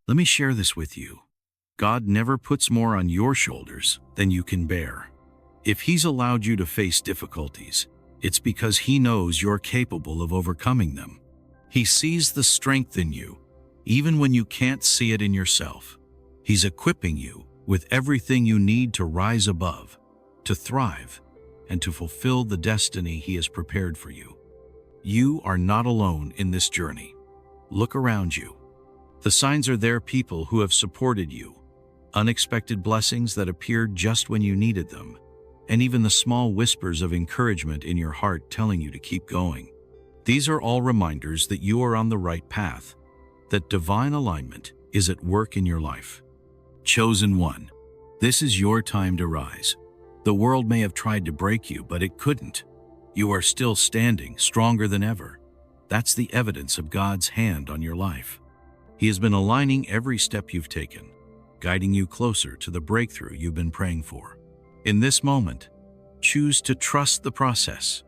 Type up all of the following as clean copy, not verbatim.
Let me share this with you. God never puts more on your shoulders than you can bear. If He's allowed you to face difficulties, it's because He knows you're capable of overcoming them. He sees the strength in you, even when you can't see it in yourself. He's equipping you with everything you need to rise above, to thrive, and to fulfill the destiny He has prepared for you. You are not alone in this journey. Look around you. The signs are there, people who have supported you, unexpected blessings that appeared just when you needed them, and even the small whispers of encouragement in your heart telling you to keep going. These are all reminders that you are on the right path, that divine alignment is at work in your life. Chosen one, this is your time to rise. The world may have tried to break you, but it couldn't. You are still standing, stronger than ever. That's the evidence of God's hand on your life. He has been aligning every step you've taken, guiding you closer to the breakthrough you've been praying for. In this moment, choose to trust the process.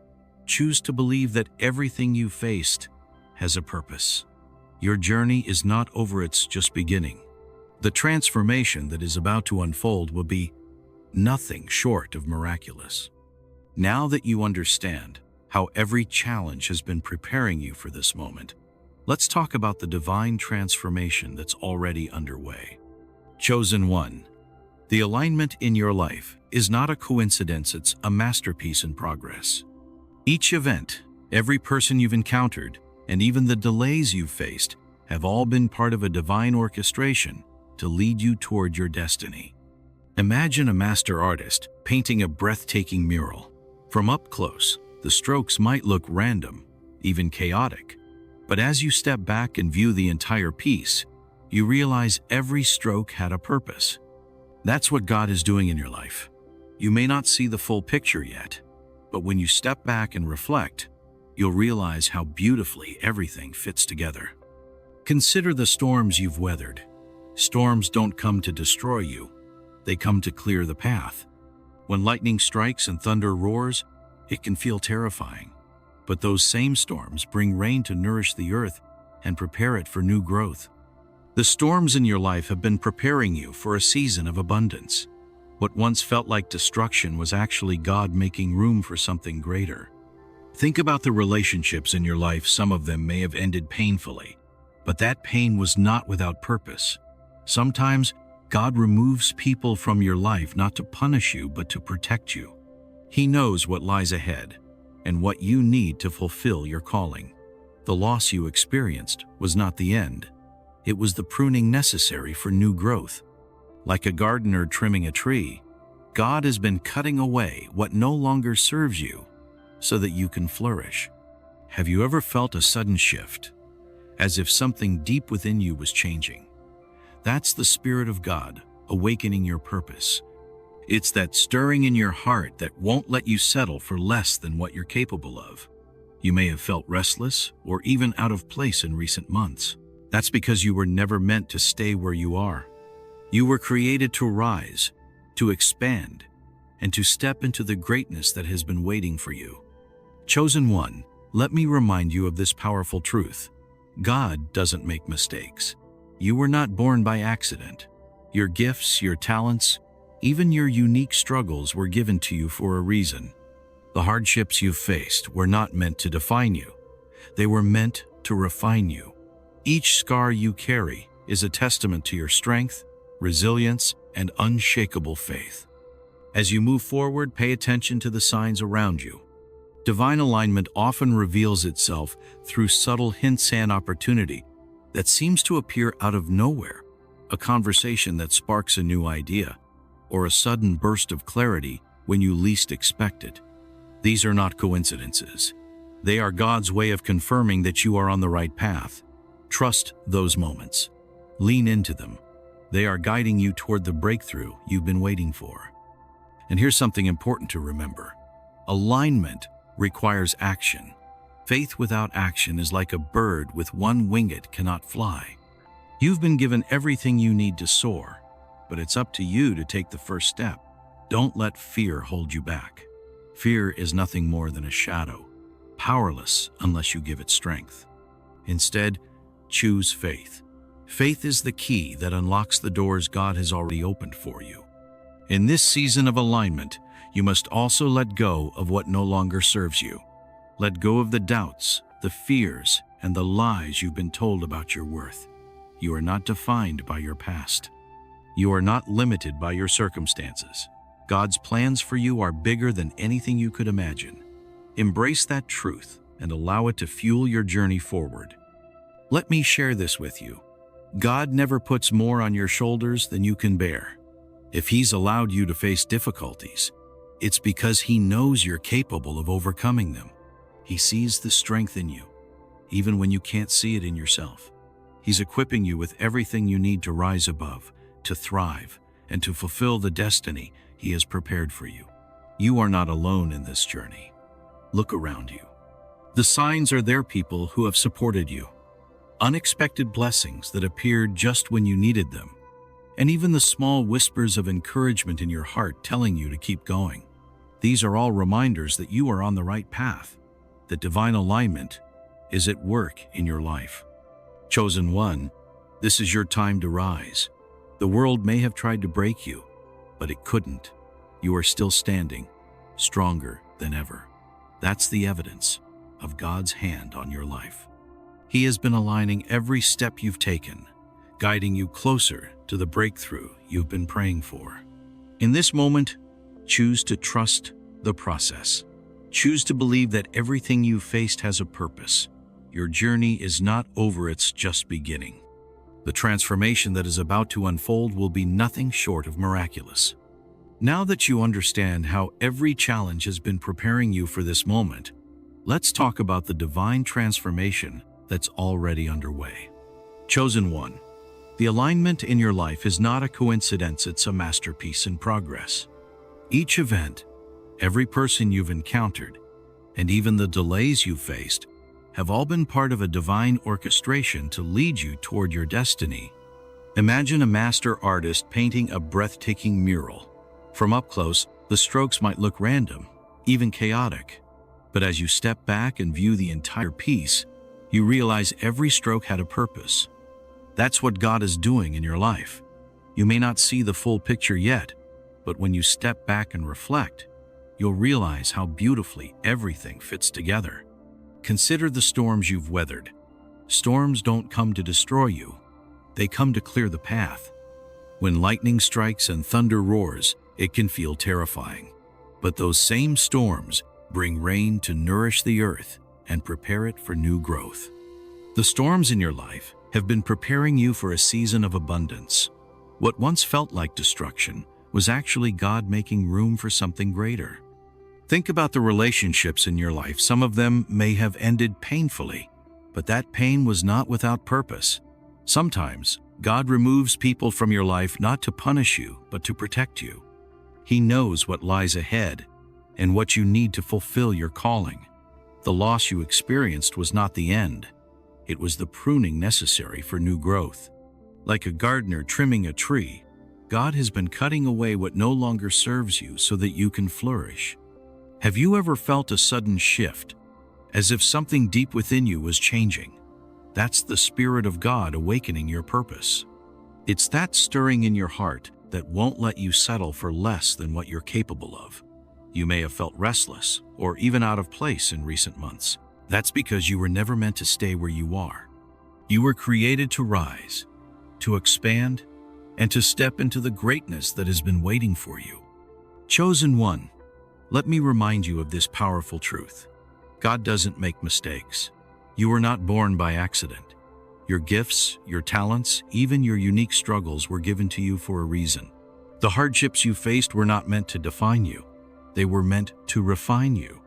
Choose to believe that everything you faced has a purpose. Your journey is not over, it's just beginning. The transformation that is about to unfold will be nothing short of miraculous. Now that you understand how every challenge has been preparing you for this moment, let's talk about the divine transformation that's already underway. Chosen one, the alignment in your life is not a coincidence, it's a masterpiece in progress. Each event, every person you've encountered, and even the delays you've faced have all been part of a divine orchestration to lead you toward your destiny. Imagine a master artist painting a breathtaking mural. From up close, the strokes might look random, even chaotic. But as you step back and view the entire piece, you realize every stroke had a purpose. That's what God is doing in your life. You may not see the full picture yet, but when you step back and reflect, you'll realize how beautifully everything fits together. Consider the storms you've weathered. Storms don't come to destroy you. They come to clear the path. When lightning strikes and thunder roars, it can feel terrifying. But those same storms bring rain to nourish the earth and prepare it for new growth. The storms in your life have been preparing you for a season of abundance. What once felt like destruction was actually God making room for something greater. Think about the relationships in your life. Some of them may have ended painfully, but that pain was not without purpose. Sometimes God removes people from your life not to punish you, but to protect you. He knows what lies ahead and what you need to fulfill your calling. The loss you experienced was not the end. It was the pruning necessary for new growth. Like a gardener trimming a tree, God has been cutting away what no longer serves you so that you can flourish. Have you ever felt a sudden shift, as if something deep within you was changing? That's the Spirit of God awakening your purpose. It's that stirring in your heart that won't let you settle for less than what you're capable of. You may have felt restless or even out of place in recent months. That's because you were never meant to stay where you are. You were created to rise, to expand, and to step into the greatness that has been waiting for you. Chosen one, let me remind you of this powerful truth. God doesn't make mistakes. You were not born by accident. Your gifts, your talents, even your unique struggles were given to you for a reason. The hardships you've faced were not meant to define you. They were meant to refine you. Each scar you carry is a testament to your strength, resilience, and unshakable faith. As you move forward, pay attention to the signs around you. Divine alignment often reveals itself through subtle hints and opportunity that seems to appear out of nowhere, a conversation that sparks a new idea, or a sudden burst of clarity when you least expect it. These are not coincidences. They are God's way of confirming that you are on the right path. Trust those moments. Lean into them. They are guiding you toward the breakthrough you've been waiting for. And here's something important to remember. Alignment requires action. Faith without action is like a bird with one wing it cannot fly. You've been given everything you need to soar, but it's up to you to take the first step. Don't let fear hold you back. Fear is nothing more than a shadow, powerless unless you give it strength. Instead, choose faith. Faith is the key that unlocks the doors God has already opened for you. In this season of alignment, you must also let go of what no longer serves you. Let go of the doubts, the fears, and the lies you've been told about your worth. You are not defined by your past. You are not limited by your circumstances. God's plans for you are bigger than anything you could imagine. Embrace that truth and allow it to fuel your journey forward. Let me share this with you. God never puts more on your shoulders than you can bear. If He's allowed you to face difficulties, it's because He knows you're capable of overcoming them. He sees the strength in you, even when you can't see it in yourself. He's equipping you with everything you need to rise above, to thrive, and to fulfill the destiny He has prepared for you. You are not alone in this journey. Look around you. The signs are there, people who have supported you. Unexpected blessings that appeared just when you needed them. And even the small whispers of encouragement in your heart telling you to keep going. These are all reminders that you are on the right path, that divine alignment is at work in your life. Chosen one, this is your time to rise. The world may have tried to break you, but it couldn't. You are still standing, stronger than ever. That's the evidence of God's hand on your life. He has been aligning every step you've taken, guiding you closer to the breakthrough you've been praying for. In this moment, choose to trust the process. Choose to believe that everything you've faced has a purpose. Your journey is not over, it's just beginning. The transformation that is about to unfold will be nothing short of miraculous. Now that you understand how every challenge has been preparing you for this moment, let's talk about the divine transformation that's already underway. Chosen one, the alignment in your life is not a coincidence, it's a masterpiece in progress. Each event, every person you've encountered, and even the delays you've faced have all been part of a divine orchestration to lead you toward your destiny. Imagine a master artist painting a breathtaking mural. From up close, the strokes might look random, even chaotic. But as you step back and view the entire piece, you realize every stroke had a purpose. That's what God is doing in your life. You may not see the full picture yet, but when you step back and reflect, you'll realize how beautifully everything fits together. Consider the storms you've weathered. Storms don't come to destroy you. They come to clear the path. When lightning strikes and thunder roars, it can feel terrifying. But those same storms bring rain to nourish the earth and prepare it for new growth. The storms in your life have been preparing you for a season of abundance. What once felt like destruction was actually God making room for something greater. Think about the relationships in your life. Some of them may have ended painfully, but that pain was not without purpose. Sometimes, God removes people from your life not to punish you, but to protect you. He knows what lies ahead and what you need to fulfill your calling. The loss you experienced was not the end. It was the pruning necessary for new growth. Like a gardener trimming a tree, God has been cutting away what no longer serves you so that you can flourish. Have you ever felt a sudden shift, as if something deep within you was changing? That's the Spirit of God awakening your purpose. It's that stirring in your heart that won't let you settle for less than what you're capable of. You may have felt restless or even out of place in recent months. That's because you were never meant to stay where you are. You were created to rise, to expand, and to step into the greatness that has been waiting for you. Chosen one, let me remind you of this powerful truth. God doesn't make mistakes. You were not born by accident. Your gifts, your talents, even your unique struggles were given to you for a reason. The hardships you faced were not meant to define you. They were meant to refine you.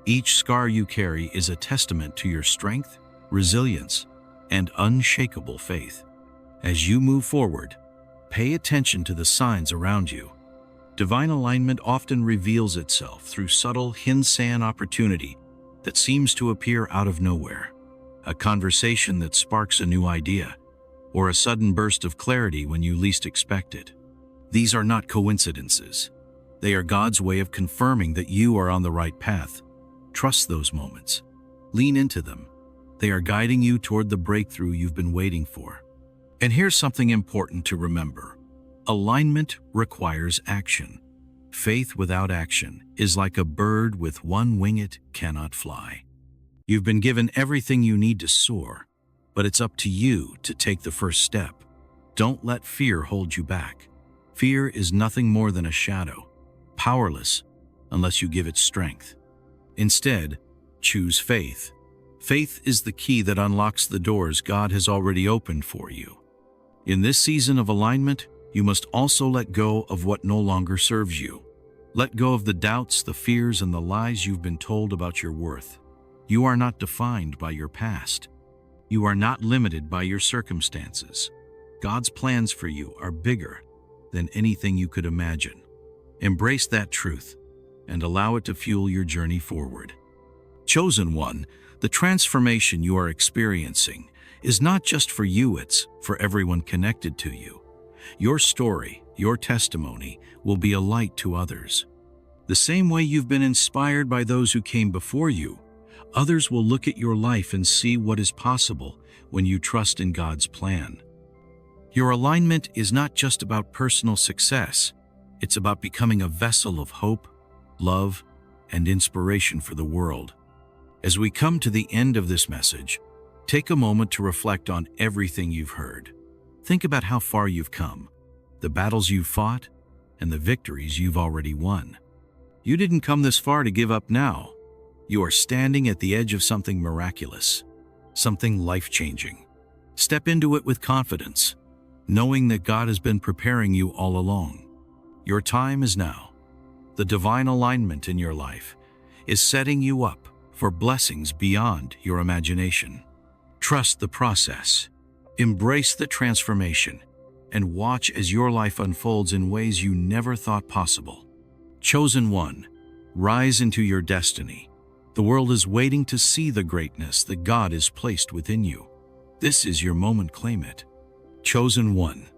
Each scar you carry is a testament to your strength, resilience, and unshakable faith. As you move forward, pay attention to the signs around you. Divine alignment often reveals itself through subtle hidden opportunity that seems to appear out of nowhere. A conversation that sparks a new idea, or a sudden burst of clarity when you least expect it. These are not coincidences. They are God's way of confirming that you are on the right path. Trust those moments. Lean into them. They are guiding you toward the breakthrough you've been waiting for. And here's something important to remember. Alignment requires action. Faith without action is like a bird with one wing it cannot fly. You've been given everything you need to soar, but it's up to you to take the first step. Don't let fear hold you back. Fear is nothing more than a shadow, powerless unless you give it strength. Instead, choose faith. Faith is the key that unlocks the doors God has already opened for you. In this season of alignment, you must also let go of what no longer serves you. Let go of the doubts, the fears, and the lies you've been told about your worth. You are not defined by your past. You are not limited by your circumstances. God's plans for you are bigger than anything you could imagine. Embrace that truth and allow it to fuel your journey forward. Chosen one, the transformation you are experiencing is not just for you, it's for everyone connected to you. Your story, your testimony, will be a light to others. The same way you've been inspired by those who came before you, others will look at your life and see what is possible when you trust in God's plan. Your alignment is not just about personal success, it's about becoming a vessel of hope, love, and inspiration for the world. As we come to the end of this message, take a moment to reflect on everything you've heard. Think about how far you've come, the battles you've fought, and the victories you've already won. You didn't come this far to give up now. You are standing at the edge of something miraculous, something life-changing. Step into it with confidence, knowing that God has been preparing you all along. Your time is now. The divine alignment in your life is setting you up for blessings beyond your imagination. Trust the process. Embrace the transformation and watch as your life unfolds in ways you never thought possible. Chosen one, rise into your destiny. The world is waiting to see the greatness that God has placed within you. This is your moment, claim it. Chosen one,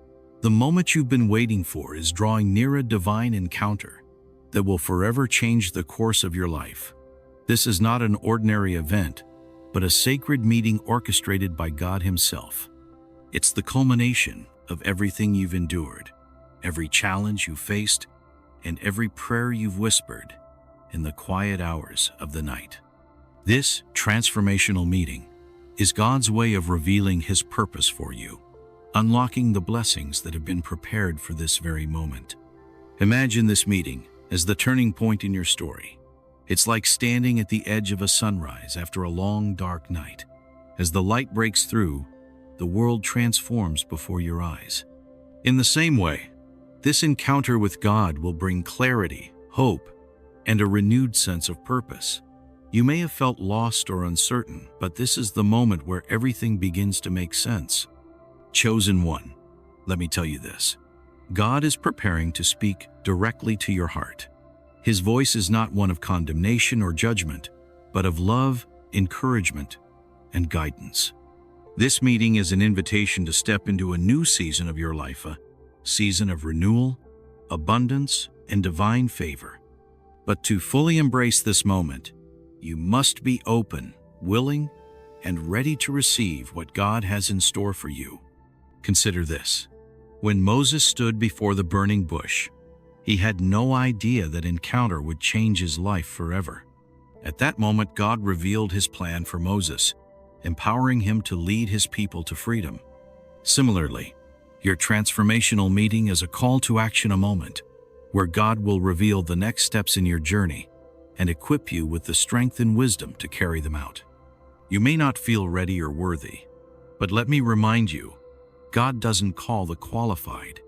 the moment you've been waiting for is drawing near, a divine encounter that will forever change the course of your life. This is not an ordinary event, but a sacred meeting orchestrated by God Himself. It's the culmination of everything you've endured, every challenge you faced, and every prayer you've whispered in the quiet hours of the night. This transformational meeting is God's way of revealing His purpose for you, unlocking the blessings that have been prepared for this very moment. Imagine this meeting as the turning point in your story. It's like standing at the edge of a sunrise after a long, dark night. As the light breaks through, the world transforms before your eyes. In the same way, this encounter with God will bring clarity, hope, and a renewed sense of purpose. You may have felt lost or uncertain, but this is the moment where everything begins to make sense. Chosen one, let me tell you this. God is preparing to speak directly to your heart. His voice is not one of condemnation or judgment, but of love, encouragement, and guidance. This meeting is an invitation to step into a new season of your life, a season of renewal, abundance, and divine favor. But to fully embrace this moment, you must be open, willing, and ready to receive what God has in store for you. Consider this. When Moses stood before the burning bush, he had no idea that encounter would change his life forever. At that moment, God revealed His plan for Moses, empowering him to lead His people to freedom. Similarly, your transformational meeting is a call to action, a moment where God will reveal the next steps in your journey and equip you with the strength and wisdom to carry them out. You may not feel ready or worthy, but let me remind you, God doesn't call the qualified,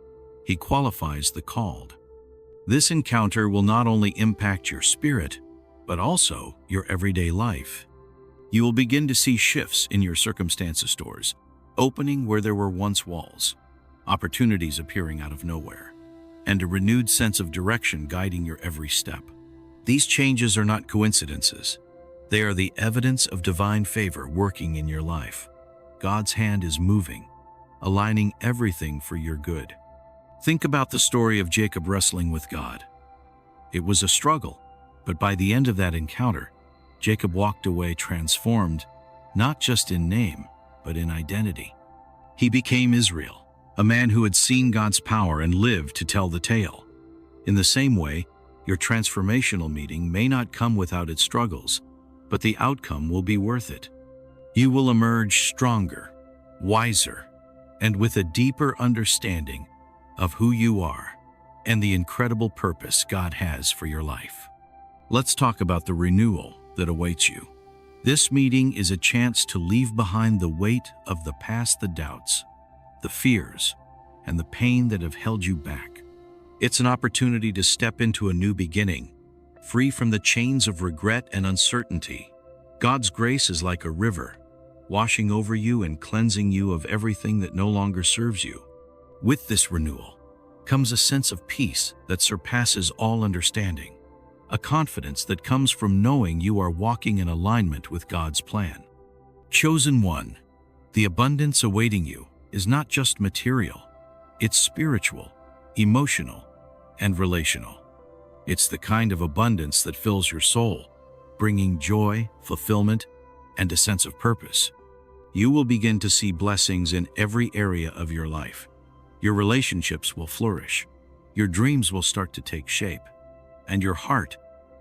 He qualifies the called. This encounter will not only impact your spirit, but also your everyday life. You will begin to see shifts in your circumstances, doors opening where there were once walls, opportunities appearing out of nowhere, and a renewed sense of direction guiding your every step. These changes are not coincidences. They are the evidence of divine favor working in your life. God's hand is moving, aligning everything for your good. Think about the story of Jacob wrestling with God. It was a struggle, but by the end of that encounter, Jacob walked away transformed, not just in name, but in identity. He became Israel, a man who had seen God's power and lived to tell the tale. In the same way, your transformational meeting may not come without its struggles, but the outcome will be worth it. You will emerge stronger, wiser, and with a deeper understanding of who you are and the incredible purpose God has for your life. Let's talk about the renewal that awaits you. This meeting is a chance to leave behind the weight of the past, the doubts, the fears, and the pain that have held you back. It's an opportunity to step into a new beginning, free from the chains of regret and uncertainty. God's grace is like a river, washing over you and cleansing you of everything that no longer serves you. With this renewal comes a sense of peace that surpasses all understanding, a confidence that comes from knowing you are walking in alignment with God's plan. Chosen one, the abundance awaiting you is not just material, it's spiritual, emotional, and relational. It's the kind of abundance that fills your soul, bringing joy, fulfillment, and a sense of purpose. You will begin to see blessings in every area of your life. Your relationships will flourish, your dreams will start to take shape, and your heart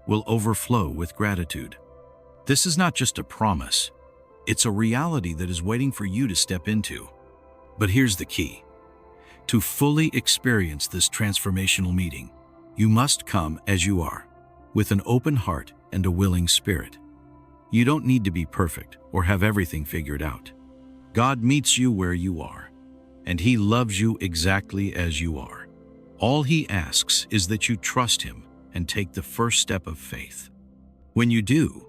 will overflow with gratitude. This is not just a promise, it's a reality that is waiting for you to step into. But here's the key. To fully experience this transformational meeting, you must come as you are, with an open heart and a willing spirit. You don't need to be perfect or have everything figured out. God meets you where you are, and He loves you exactly as you are. All He asks is that you trust Him and take the first step of faith. When you do,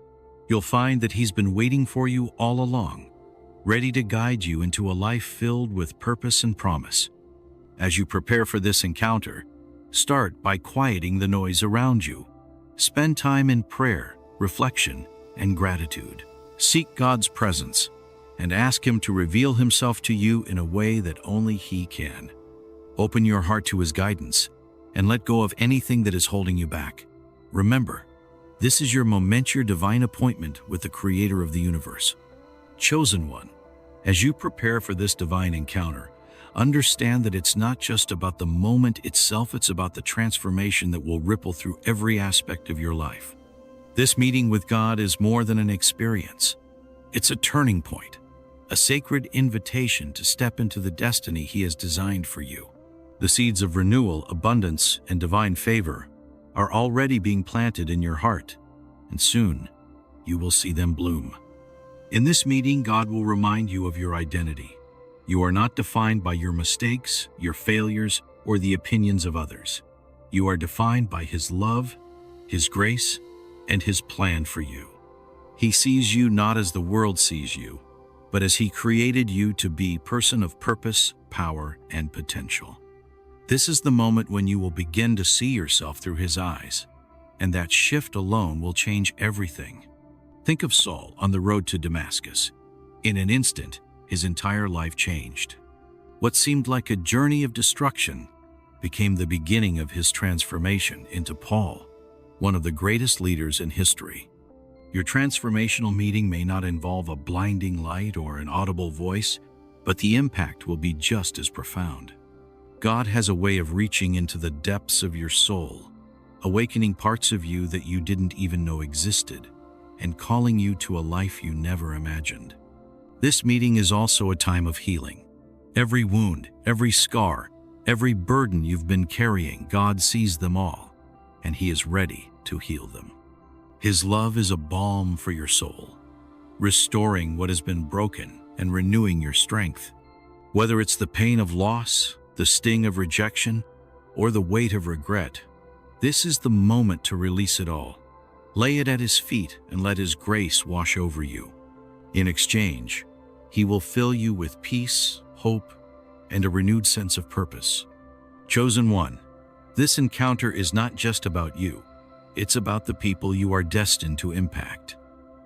you'll find that He's been waiting for you all along, ready to guide you into a life filled with purpose and promise. As you prepare for this encounter, start by quieting the noise around you. Spend time in prayer, reflection, and gratitude. Seek God's presence and ask Him to reveal Himself to you in a way that only He can. Open your heart to His guidance and let go of anything that is holding you back. Remember, this is your moment, your divine appointment with the Creator of the universe. Chosen one, as you prepare for this divine encounter, understand that it's not just about the moment itself, it's about the transformation that will ripple through every aspect of your life. This meeting with God is more than an experience. It's a turning point, a sacred invitation to step into the destiny He has designed for you. The seeds of renewal, abundance, and divine favor are already being planted in your heart, and soon you will see them bloom. In this meeting, God will remind you of your identity. You are not defined by your mistakes, your failures, or the opinions of others. You are defined by His love, His grace, and His plan for you. He sees you not as the world sees you, but as He created you to be, person of purpose, power, and potential. This is the moment when you will begin to see yourself through His eyes, and that shift alone will change everything. Think of Saul on the road to Damascus. In an instant, his entire life changed. What seemed like a journey of destruction became the beginning of his transformation into Paul, one of the greatest leaders in history. Your transformational meeting may not involve a blinding light or an audible voice, but the impact will be just as profound. God has a way of reaching into the depths of your soul, awakening parts of you that you didn't even know existed, and calling you to a life you never imagined. This meeting is also a time of healing. Every wound, every scar, every burden you've been carrying, God sees them all, and He is ready to heal them. His love is a balm for your soul, restoring what has been broken and renewing your strength. Whether it's the pain of loss, the sting of rejection, or the weight of regret, this is the moment to release it all. Lay it at His feet and let His grace wash over you. In exchange, He will fill you with peace, hope, and a renewed sense of purpose. Chosen one, this encounter is not just about you. It's about the people you are destined to impact.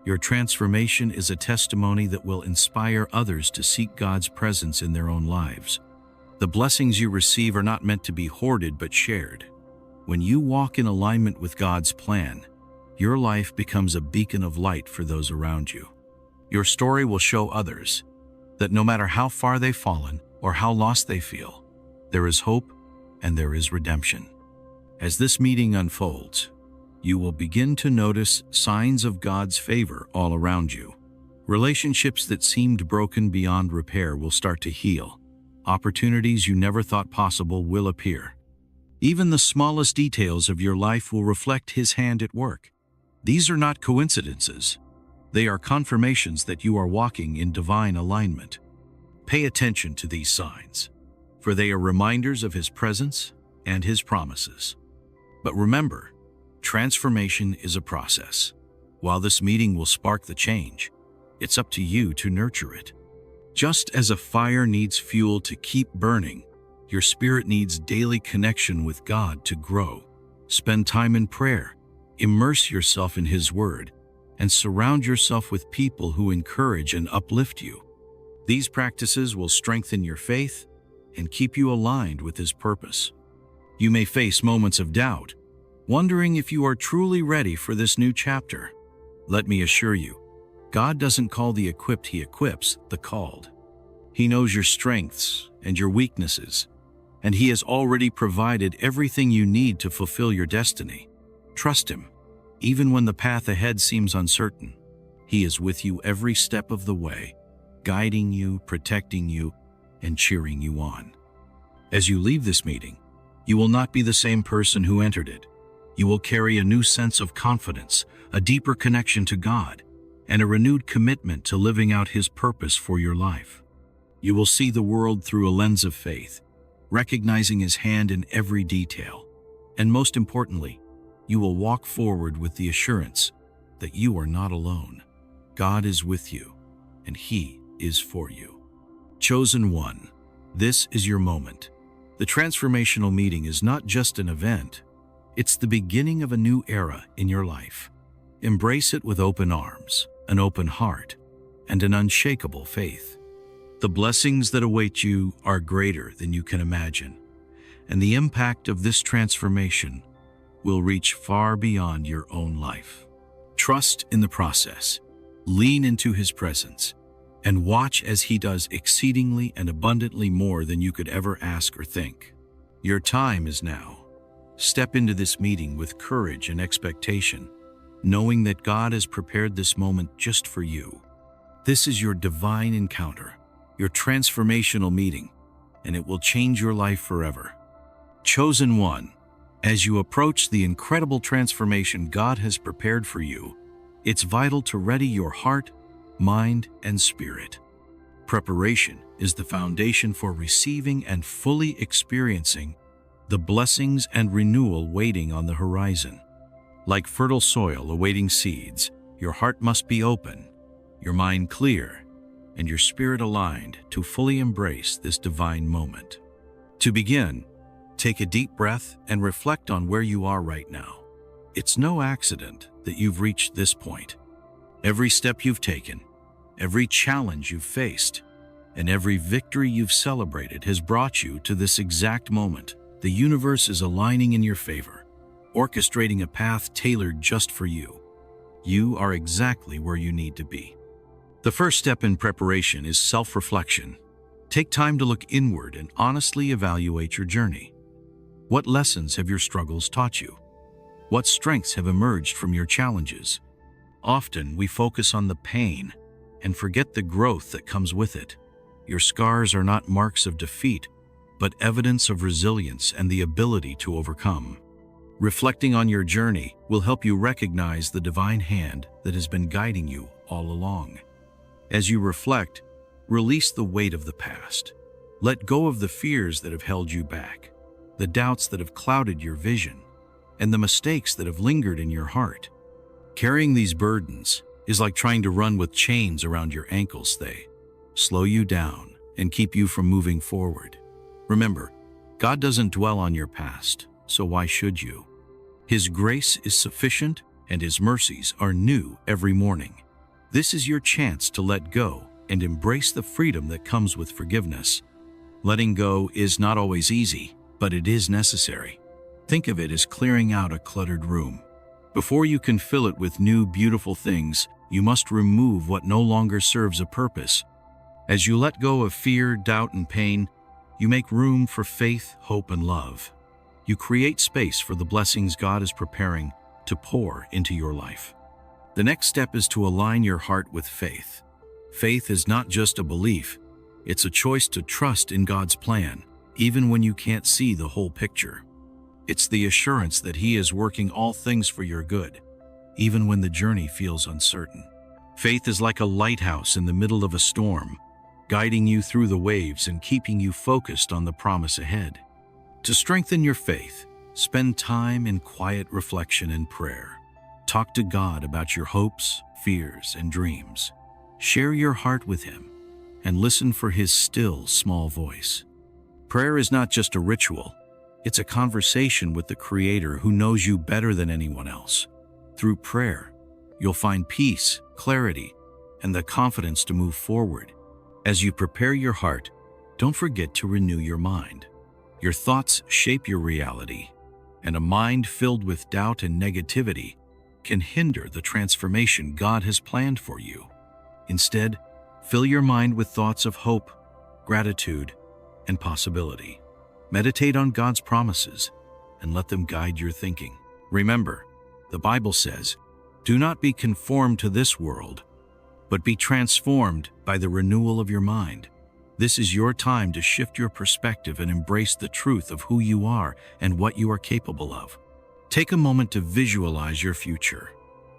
Your transformation is a testimony that will inspire others to seek God's presence in their own lives. The blessings you receive are not meant to be hoarded but shared. When you walk in alignment with God's plan, your life becomes a beacon of light for those around you. Your story will show others that no matter how far they've fallen or how lost they feel, there is hope and there is redemption. As this meeting unfolds, you will begin to notice signs of God's favor all around you. Relationships that seemed broken beyond repair will start to heal. Opportunities you never thought possible will appear. Even the smallest details of your life will reflect His hand at work. These are not coincidences. They are confirmations that you are walking in divine alignment. Pay attention to these signs, for they are reminders of His presence and His promises. But remember, transformation is a process. While this meeting will spark the change, it's up to you to nurture it. Just as a fire needs fuel to keep burning, your spirit needs daily connection with God to grow. Spend time in prayer, immerse yourself in His Word, and surround yourself with people who encourage and uplift you. These practices will strengthen your faith and keep you aligned with His purpose. You may face moments of doubt, wondering if you are truly ready for this new chapter. Let me assure you, God doesn't call the equipped, He equips the called. He knows your strengths and your weaknesses, and He has already provided everything you need to fulfill your destiny. Trust Him. Even when the path ahead seems uncertain, He is with you every step of the way, guiding you, protecting you, and cheering you on. As you leave this meeting, you will not be the same person who entered it. You will carry a new sense of confidence, a deeper connection to God, and a renewed commitment to living out His purpose for your life. You will see the world through a lens of faith, recognizing His hand in every detail. And most importantly, you will walk forward with the assurance that you are not alone. God is with you, and He is for you. Chosen one, this is your moment. The transformational meeting is not just an event, it's the beginning of a new era in your life. Embrace it with open arms, an open heart, and an unshakable faith. The blessings that await you are greater than you can imagine, and the impact of this transformation will reach far beyond your own life. Trust in the process, lean into His presence, and watch as He does exceedingly and abundantly more than you could ever ask or think. Your time is now. Step into this meeting with courage and expectation, knowing that God has prepared this moment just for you. This is your divine encounter, your transformational meeting, and it will change your life forever. Chosen one, as you approach the incredible transformation God has prepared for you, it's vital to ready your heart, mind, and spirit. Preparation is the foundation for receiving and fully experiencing the blessings and renewal waiting on the horizon. Like fertile soil awaiting seeds, your heart must be open, your mind clear, and your spirit aligned to fully embrace this divine moment. To begin, take a deep breath and reflect on where you are right now. It's no accident that you've reached this point. Every step you've taken, every challenge you've faced, and every victory you've celebrated has brought you to this exact moment. The universe is aligning in your favor, orchestrating a path tailored just for you. You are exactly where you need to be. The first step in preparation is self-reflection. Take time to look inward and honestly evaluate your journey. What lessons have your struggles taught you? What strengths have emerged from your challenges? Often we focus on the pain and forget the growth that comes with it. Your scars are not marks of defeat, but evidence of resilience and the ability to overcome. Reflecting on your journey will help you recognize the divine hand that has been guiding you all along. As you reflect, release the weight of the past. Let go of the fears that have held you back, the doubts that have clouded your vision, and the mistakes that have lingered in your heart. Carrying these burdens is like trying to run with chains around your ankles. They slow you down and keep you from moving forward. Remember, God doesn't dwell on your past, so why should you? His grace is sufficient and His mercies are new every morning. This is your chance to let go and embrace the freedom that comes with forgiveness. Letting go is not always easy, but it is necessary. Think of it as clearing out a cluttered room. Before you can fill it with new, beautiful things, you must remove what no longer serves a purpose. As you let go of fear, doubt, and pain, you make room for faith, hope, and love. You create space for the blessings God is preparing to pour into your life. The next step is to align your heart with faith. Faith is not just a belief, it's a choice to trust in God's plan, even when you can't see the whole picture. It's the assurance that He is working all things for your good, even when the journey feels uncertain. Faith is like a lighthouse in the middle of a storm, guiding you through the waves and keeping you focused on the promise ahead. To strengthen your faith, spend time in quiet reflection and prayer. Talk to God about your hopes, fears, and dreams. Share your heart with Him and listen for His still, small voice. Prayer is not just a ritual. It's a conversation with the Creator who knows you better than anyone else. Through prayer, you'll find peace, clarity, and the confidence to move forward. As you prepare your heart, don't forget to renew your mind. Your thoughts shape your reality, and a mind filled with doubt and negativity can hinder the transformation God has planned for you. Instead, fill your mind with thoughts of hope, gratitude, and possibility. Meditate on God's promises and let them guide your thinking. Remember, the Bible says, "Do not be conformed to this world, but be transformed by the renewal of your mind." This is your time to shift your perspective and embrace the truth of who you are and what you are capable of. Take a moment to visualize your future.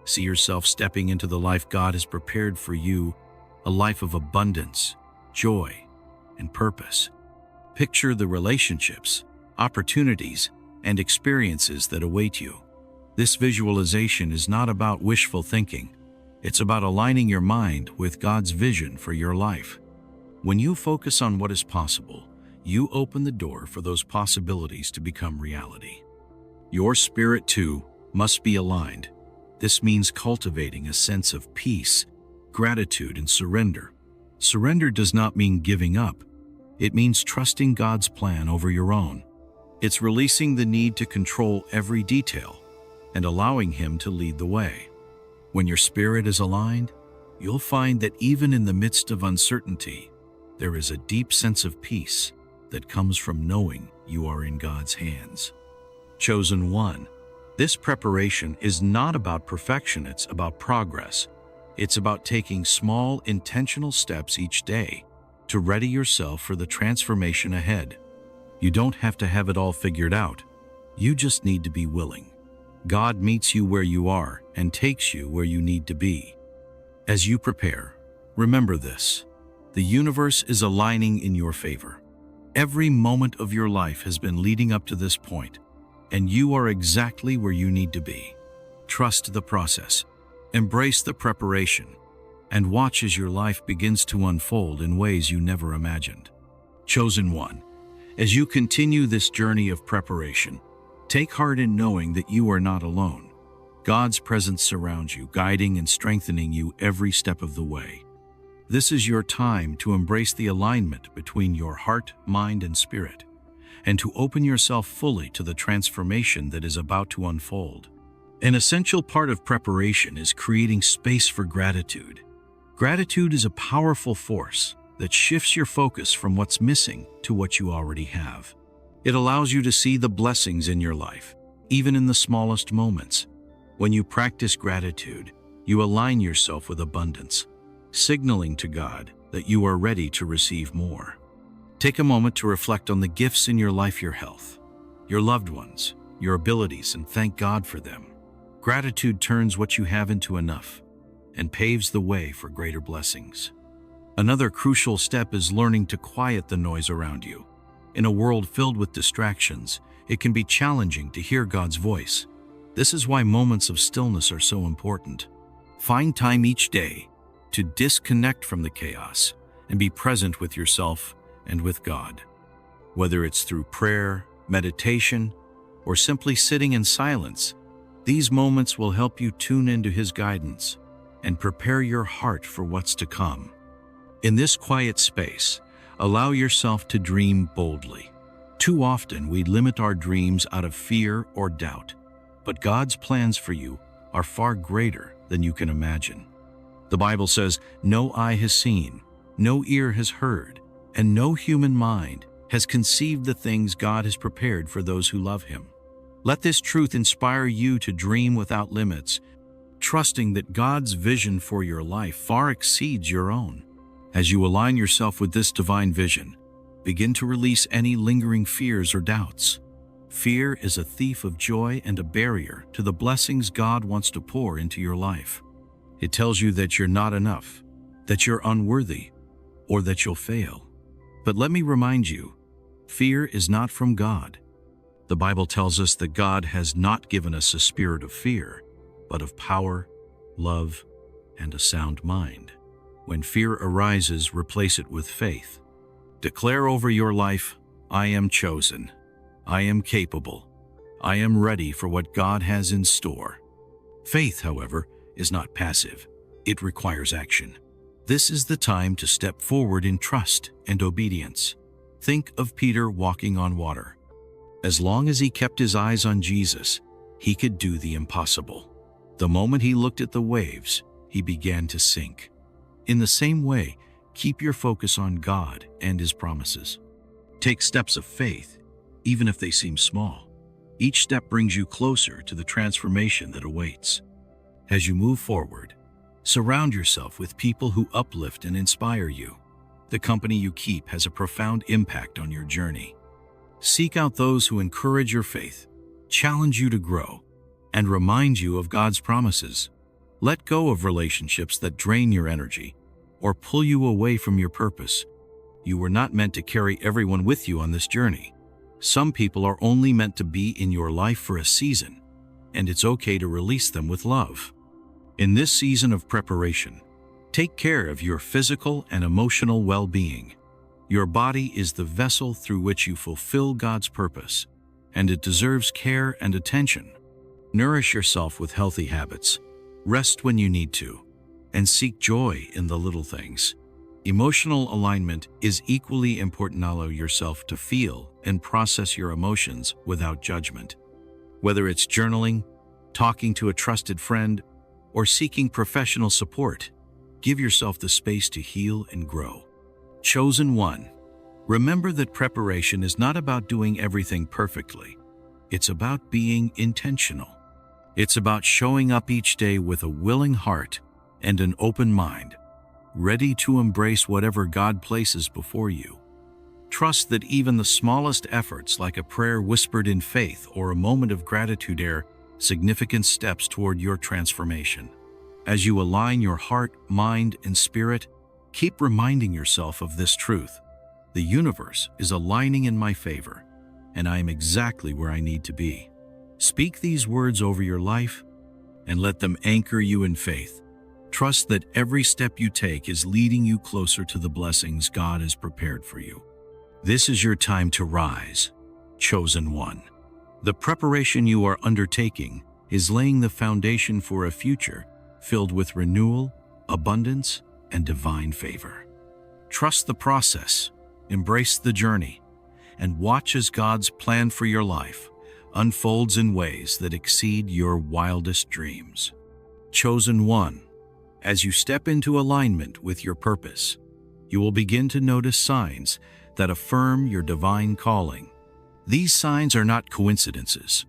See yourself stepping into the life God has prepared for you, a life of abundance, joy, and purpose. Picture the relationships, opportunities, and experiences that await you. This visualization is not about wishful thinking. It's about aligning your mind with God's vision for your life. When you focus on what is possible, you open the door for those possibilities to become reality. Your spirit, too, must be aligned. This means cultivating a sense of peace, gratitude, and surrender. Surrender does not mean giving up. It means trusting God's plan over your own. It's releasing the need to control every detail and allowing Him to lead the way. When your spirit is aligned, you'll find that even in the midst of uncertainty, there is a deep sense of peace that comes from knowing you are in God's hands. Chosen one, this preparation is not about perfection, it's about progress. It's about taking small, intentional steps each day to ready yourself for the transformation ahead. You don't have to have it all figured out. You just need to be willing. God meets you where you are and takes you where you need to be. As you prepare, remember this: the universe is aligning in your favor. Every moment of your life has been leading up to this point, and you are exactly where you need to be. Trust the process, embrace the preparation, and watch as your life begins to unfold in ways you never imagined. Chosen one, as you continue this journey of preparation, take heart in knowing that you are not alone. God's presence surrounds you, guiding and strengthening you every step of the way. This is your time to embrace the alignment between your heart, mind, and spirit, and to open yourself fully to the transformation that is about to unfold. An essential part of preparation is creating space for gratitude. Gratitude is a powerful force that shifts your focus from what's missing to what you already have. It allows you to see the blessings in your life, even in the smallest moments. When you practice gratitude, you align yourself with abundance, signaling to God that you are ready to receive more. Take a moment to reflect on the gifts in your life: your health, your loved ones, your abilities, and thank God for them. Gratitude turns what you have into enough and paves the way for greater blessings. Another crucial step is learning to quiet the noise around you. In a world filled with distractions, it can be challenging to hear God's voice. This is why moments of stillness are so important. Find time each day to disconnect from the chaos and be present with yourself and with God. Whether it's through prayer, meditation, or simply sitting in silence, these moments will help you tune into His guidance and prepare your heart for what's to come. In this quiet space, allow yourself to dream boldly. Too often we limit our dreams out of fear or doubt, but God's plans for you are far greater than you can imagine. The Bible says, "No eye has seen, no ear has heard, and no human mind has conceived the things God has prepared for those who love Him. Let this truth inspire you to dream without limits, trusting that God's vision for your life far exceeds your own. As you align yourself with this divine vision, begin to release any lingering fears or doubts. Fear is a thief of joy and a barrier to the blessings God wants to pour into your life. It tells you that you're not enough, that you're unworthy, or that you'll fail. But let me remind you, fear is not from God. The Bible tells us that God has not given us a spirit of fear, but of power, love, and a sound mind. When fear arises, replace it with faith. Declare over your life, I am chosen. I am capable. I am ready for what God has in store. Faith, however, is not passive. It requires action. This is the time to step forward in trust and obedience. Think of Peter walking on water. As long as he kept his eyes on Jesus, he could do the impossible. The moment he looked at the waves, he began to sink. In the same way, keep your focus on God and His promises. Take steps of faith, even if they seem small. Each step brings you closer to the transformation that awaits. As you move forward, surround yourself with people who uplift and inspire you. The company you keep has a profound impact on your journey. Seek out those who encourage your faith, challenge you to grow, and remind you of God's promises. Let go of relationships that drain your energy or pull you away from your purpose. You were not meant to carry everyone with you on this journey. Some people are only meant to be in your life for a season, and it's okay to release them with love. In this season of preparation, take care of your physical and emotional well-being. Your body is the vessel through which you fulfill God's purpose, and it deserves care and attention. Nourish yourself with healthy habits, rest when you need to, and seek joy in the little things. Emotional alignment is equally important. Allow yourself to feel and process your emotions without judgment. Whether it's journaling, talking to a trusted friend, or seeking professional support, give yourself the space to heal and grow. Chosen one. Remember that preparation is not about doing everything perfectly. It's about being intentional. It's about showing up each day with a willing heart and an open mind, ready to embrace whatever God places before you. Trust that even the smallest efforts, like a prayer whispered in faith or a moment of gratitude, are significant steps toward your transformation. As you align your heart, mind, and spirit, keep reminding yourself of this truth. The universe is aligning in my favor, and I am exactly where I need to be. Speak these words over your life and let them anchor you in faith. Trust that every step you take is leading you closer to the blessings God has prepared for you. This is your time to rise, chosen one. The preparation you are undertaking is laying the foundation for a future filled with renewal, abundance, and divine favor. Trust the process, embrace the journey, and watch as God's plan for your life unfolds in ways that exceed your wildest dreams. Chosen one. As you step into alignment with your purpose, you will begin to notice signs that affirm your divine calling. These signs are not coincidences.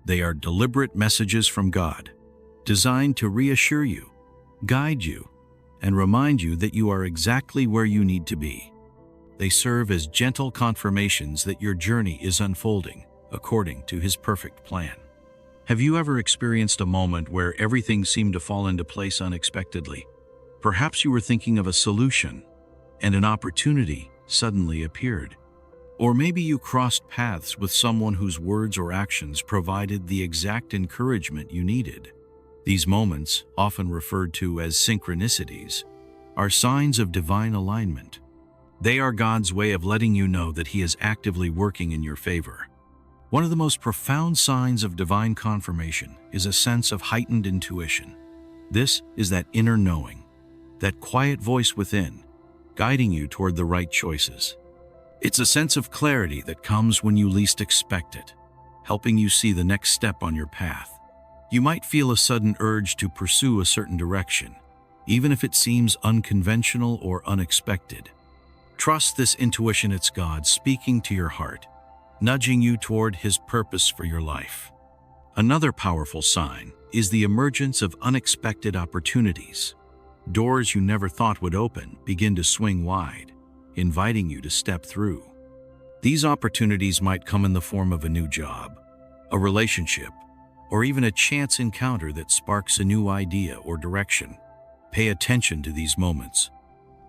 They are deliberate messages from God, designed to reassure you, guide you, and remind you that you are exactly where you need to be. They serve as gentle confirmations that your journey is unfolding according to His perfect plan. Have you ever experienced a moment where everything seemed to fall into place unexpectedly? Perhaps you were thinking of a solution, and an opportunity suddenly appeared. Or maybe you crossed paths with someone whose words or actions provided the exact encouragement you needed. These moments, often referred to as synchronicities, are signs of divine alignment. They are God's way of letting you know that He is actively working in your favor. One of the most profound signs of divine confirmation is a sense of heightened intuition. This is that inner knowing, that quiet voice within, guiding you toward the right choices. It's a sense of clarity that comes when you least expect it, helping you see the next step on your path. You might feel a sudden urge to pursue a certain direction, even if it seems unconventional or unexpected. Trust this intuition. It's God speaking to your heart, nudging you toward His purpose for your life. Another powerful sign is the emergence of unexpected opportunities. Doors you never thought would open begin to swing wide, inviting you to step through. These opportunities might come in the form of a new job, a relationship, or even a chance encounter that sparks a new idea or direction. Pay attention to these moments.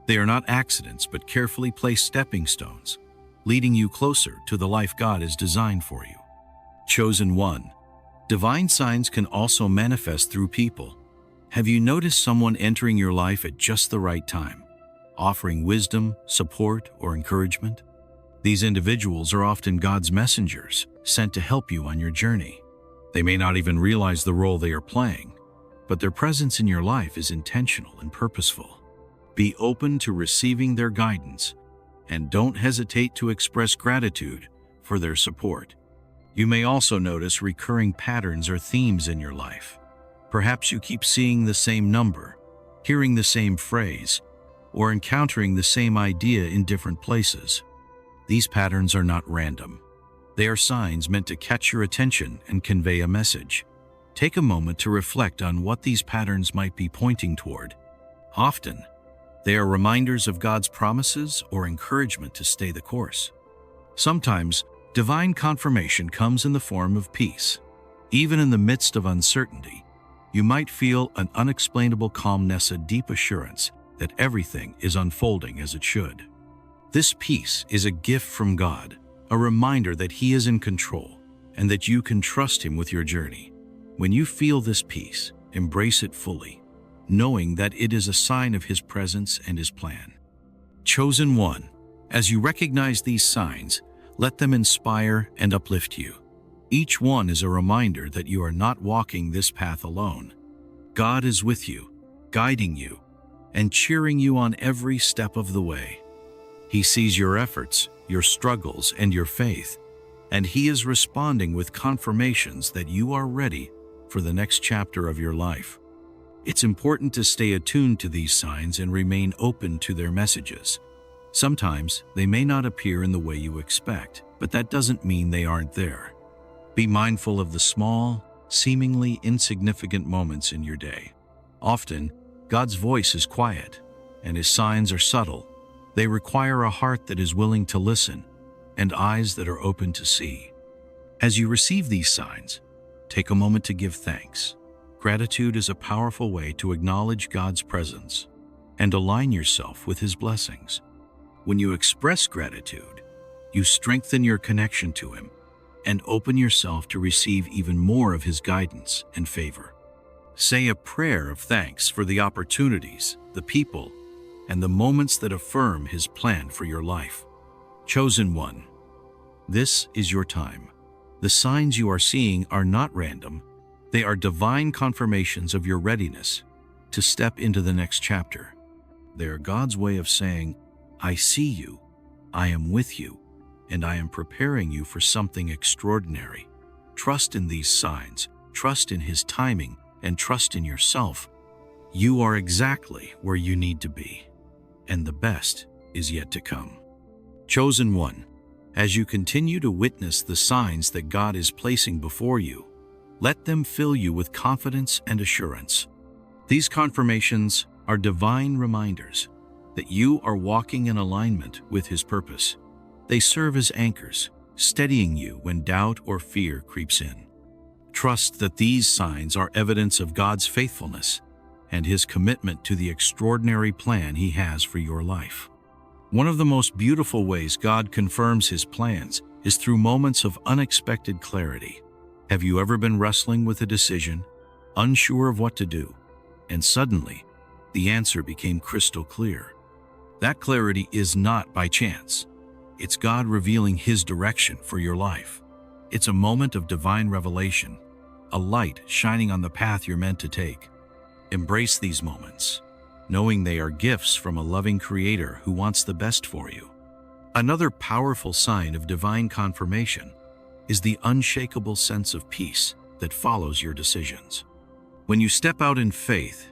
They are not accidents, but carefully placed stepping stones, leading you closer to the life God has designed for you. Chosen one. Divine signs can also manifest through people. Have you noticed someone entering your life at just the right time, offering wisdom, support, or encouragement? These individuals are often God's messengers, sent to help you on your journey. They may not even realize the role they are playing, but their presence in your life is intentional and purposeful. Be open to receiving their guidance, and don't hesitate to express gratitude for their support. You may also notice recurring patterns or themes in your life. Perhaps you keep seeing the same number, hearing the same phrase, or encountering the same idea in different places. These patterns are not random. They are signs meant to catch your attention and convey a message. Take a moment to reflect on what these patterns might be pointing toward. Often, they are reminders of God's promises or encouragement to stay the course. Sometimes, divine confirmation comes in the form of peace. Even in the midst of uncertainty, you might feel an unexplainable calmness, a deep assurance that everything is unfolding as it should. This peace is a gift from God, a reminder that He is in control and that you can trust Him with your journey. When you feel this peace, embrace it fully, knowing that it is a sign of His presence and His plan. Chosen one. As you recognize these signs, let them inspire and uplift you. Each one is a reminder that you are not walking this path alone. God is with you, guiding you, and cheering you on every step of the way. He sees your efforts, your struggles, and your faith, and He is responding with confirmations that you are ready for the next chapter of your life. It's important to stay attuned to these signs and remain open to their messages. Sometimes they may not appear in the way you expect, but that doesn't mean they aren't there. Be mindful of the small, seemingly insignificant moments in your day. Often, God's voice is quiet, and His signs are subtle. They require a heart that is willing to listen and eyes that are open to see. As you receive these signs, take a moment to give thanks. Gratitude is a powerful way to acknowledge God's presence and align yourself with His blessings. When you express gratitude, you strengthen your connection to Him and open yourself to receive even more of His guidance and favor. Say a prayer of thanks for the opportunities, the people, and the moments that affirm His plan for your life. Chosen one. This is your time. The signs you are seeing are not random. They are divine confirmations of your readiness to step into the next chapter. They are God's way of saying, I see you, I am with you, and I am preparing you for something extraordinary. Trust in these signs, trust in His timing, and trust in yourself. You are exactly where you need to be, and the best is yet to come. Chosen one. As you continue to witness the signs that God is placing before you, let them fill you with confidence and assurance. These confirmations are divine reminders that you are walking in alignment with His purpose. They serve as anchors, steadying you when doubt or fear creeps in. Trust that these signs are evidence of God's faithfulness and His commitment to the extraordinary plan He has for your life. One of the most beautiful ways God confirms His plans is through moments of unexpected clarity. Have you ever been wrestling with a decision, unsure of what to do, and suddenly the answer became crystal clear? That clarity is not by chance. It's God revealing His direction for your life. It's a moment of divine revelation, a light shining on the path you're meant to take. Embrace these moments, knowing they are gifts from a loving Creator who wants the best for you. Another powerful sign of divine confirmation is the unshakable sense of peace that follows your decisions. When you step out in faith,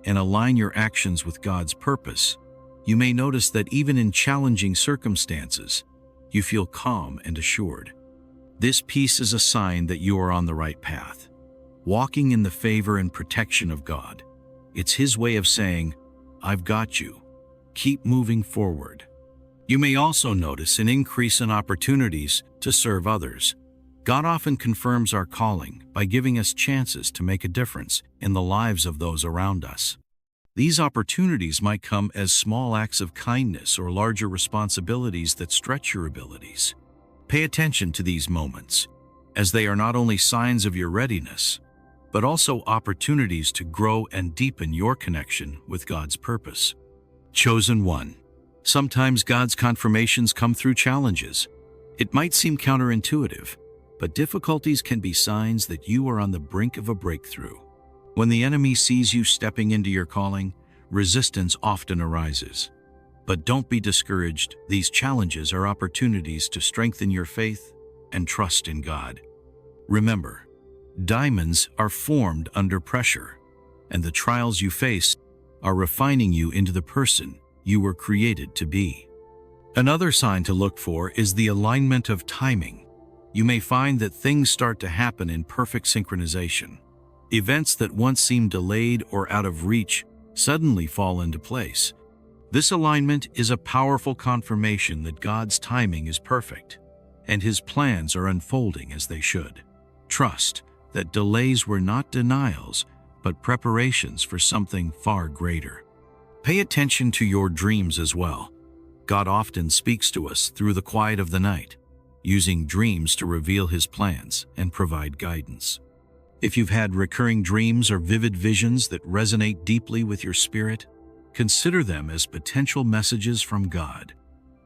and align your actions with God's purpose, you may notice that even in challenging circumstances, you feel calm and assured. This peace is a sign that you are on the right path, walking in the favor and protection of God. It's His way of saying, "I've got you. Keep moving forward." You may also notice an increase in opportunities to serve others. God often confirms our calling by giving us chances to make a difference in the lives of those around us. These opportunities might come as small acts of kindness or larger responsibilities that stretch your abilities. Pay attention to these moments, as they are not only signs of your readiness, but also opportunities to grow and deepen your connection with God's purpose. Chosen one. Sometimes God's confirmations come through challenges. It might seem counterintuitive, but difficulties can be signs that you are on the brink of a breakthrough. When the enemy sees you stepping into your calling, resistance often arises. But don't be discouraged. These challenges are opportunities to strengthen your faith and trust in God. Remember, diamonds are formed under pressure, and the trials you face are refining you into the person you were created to be. Another sign to look for is the alignment of timing. You may find that things start to happen in perfect synchronization. Events that once seemed delayed or out of reach suddenly fall into place. This alignment is a powerful confirmation that God's timing is perfect, and His plans are unfolding as they should. Trust that delays were not denials, but preparations for something far greater. Pay attention to your dreams as well. God often speaks to us through the quiet of the night, using dreams to reveal His plans and provide guidance. If you've had recurring dreams or vivid visions that resonate deeply with your spirit, consider them as potential messages from God.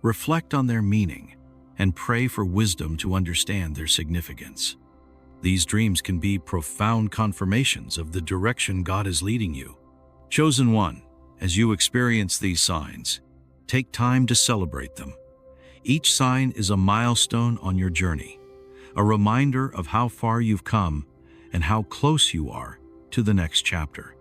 Reflect on their meaning and pray for wisdom to understand their significance. These dreams can be profound confirmations of the direction God is leading you. Chosen one, as you experience these signs, take time to celebrate them. Each sign is a milestone on your journey, a reminder of how far you've come and how close you are to the next chapter.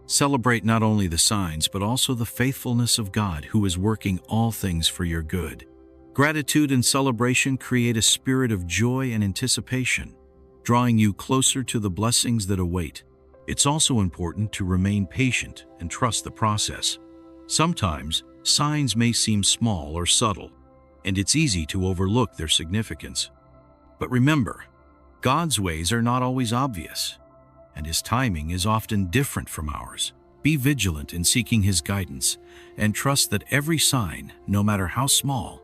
Celebrate not only the signs, but also the faithfulness of God, who is working all things for your good. Gratitude and celebration create a spirit of joy and anticipation, drawing you closer to the blessings that await. It's also important to remain patient and trust the process. Sometimes, signs may seem small or subtle, and it's easy to overlook their significance. But remember, God's ways are not always obvious, and His timing is often different from ours. Be vigilant in seeking His guidance, and trust that every sign, no matter how small,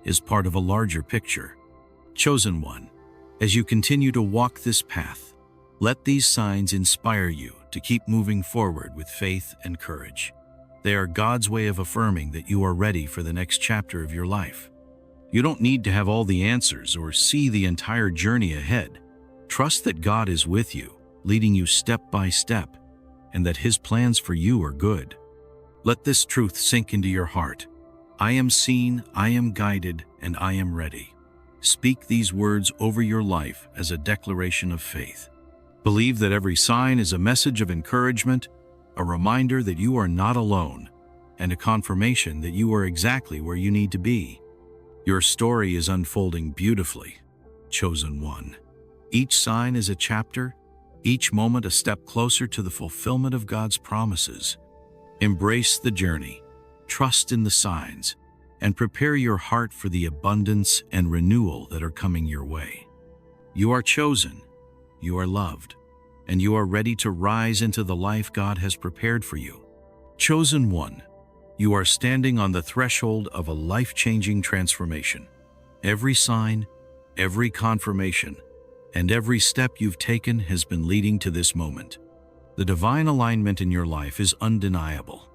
is part of a larger picture. Chosen one, as you continue to walk this path, let these signs inspire you to keep moving forward with faith and courage. They are God's way of affirming that you are ready for the next chapter of your life. You don't need to have all the answers or see the entire journey ahead. Trust that God is with you, leading you step by step, and that His plans for you are good. Let this truth sink into your heart. I am seen, I am guided, and I am ready. Speak these words over your life as a declaration of faith. Believe that every sign is a message of encouragement, a reminder that you are not alone, and a confirmation that you are exactly where you need to be. Your story is unfolding beautifully, chosen one. Each sign is a chapter, each moment a step closer to the fulfillment of God's promises. Embrace the journey, trust in the signs, and prepare your heart for the abundance and renewal that are coming your way. You are chosen, you are loved, and you are ready to rise into the life God has prepared for you. Chosen one, you are standing on the threshold of a life-changing transformation. Every sign, every confirmation, and every step you've taken has been leading to this moment. The divine alignment in your life is undeniable,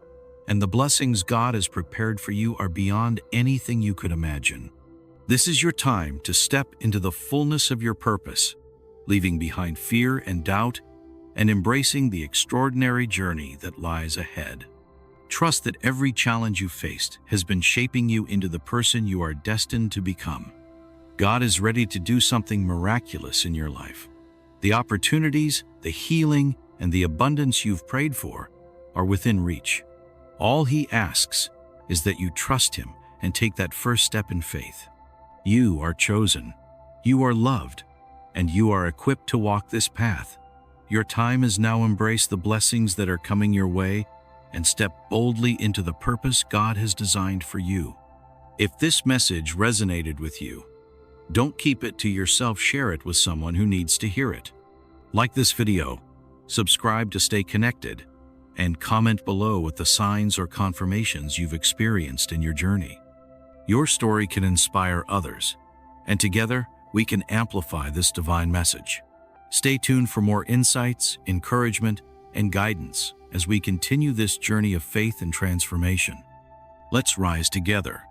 and the blessings God has prepared for you are beyond anything you could imagine. This is your time to step into the fullness of your purpose, leaving behind fear and doubt, and embracing the extraordinary journey that lies ahead. Trust that every challenge you faced has been shaping you into the person you are destined to become. God is ready to do something miraculous in your life. The opportunities, the healing, and the abundance you've prayed for are within reach. All He asks is that you trust Him and take that first step in faith. You are chosen, you are loved, and you are equipped to walk this path. Your time is now. Embrace the blessings that are coming your way and step boldly into the purpose God has designed for you. If this message resonated with you, don't keep it to yourself. Share it with someone who needs to hear it. Like this video, subscribe to stay connected, and comment below with the signs or confirmations you've experienced in your journey. Your story can inspire others, and together we can amplify this divine message. Stay tuned for more insights, encouragement, and guidance as we continue this journey of faith and transformation. Let's rise together